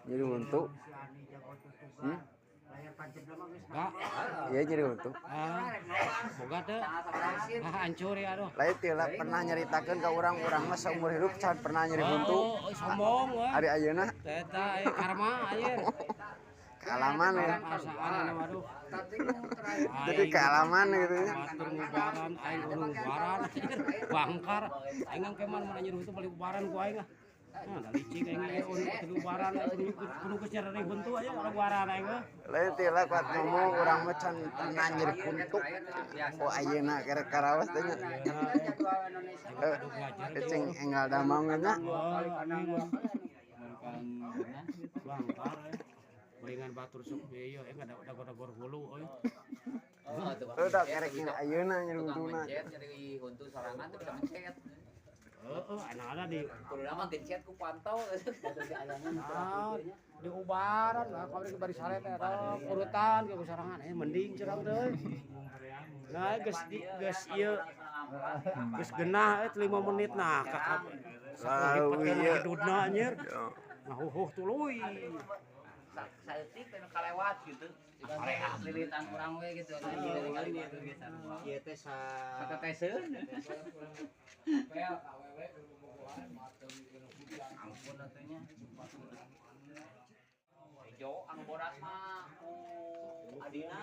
Jadi untuk iya jadi untuk boga teh hancur ya aduh lain tilah pernah nyeritakan ke orang-orang mah seumur hidup can pernah nyeri buntu sombong we hari ayeuna eta karma anjir kealaman ya perasaan waduh jadi kealaman gitu ya batur ngubaran aing ngubaran bangkar aing keman mana nyuruh itu balik ubaran ku aing ah nah licik aing untuk ubaran kudu kecerari buntu aja kalau ubaran aing lain tilah kuat ngomong orang mah can pernah nyeri buntu oh ayeuna kere karawas teh nya cing enggal damang nya bangkar beringan batur sok ieu ada gor hulu euy udah kerek ayeuna nyeri buntuna nyeri huntu sorangan tuh bisa mencet. Anak-anak di Kudu mah gencet ku pantau. di ubaran lah kalau di baris sare teh eta urutan ke sorangan mending cerang teh nah geus ieu geus genah 5 menit nah kakak hidupna anjir nah tuluy Saeutik teh kalewat gitu. Area lilitan urang we gitu. Kali itu biasa. Ieu teh sateteseun. Ampun atunya. Ejo anu bodas mah ku adina.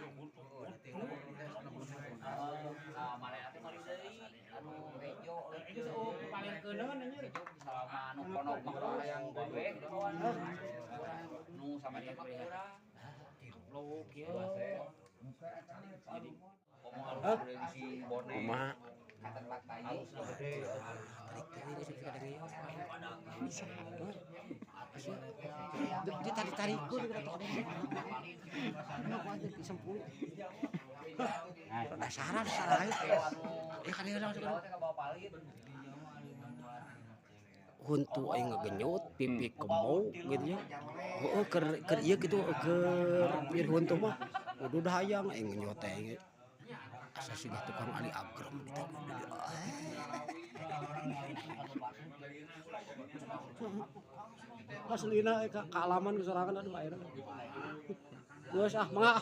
Manehna teh mari deui anu Ejo paling keuneun anjir. Salama anu ponok mah hayang bae di bawah. Nu sama teh mah urang. Goblok kieu. Jadi ngomong si Bone. kumaha Halus gede. ditarik-tarikku dasaran salah kan ieu huntu aing ngagenyot pipi kemau gitu nya heueuh keur ieu kitu keur huntu mah kudu dahayang aing ngenyot teh asa sudah tukang ali agrem ditagih aslina kealaman kesorangan aduh air geus ah mangga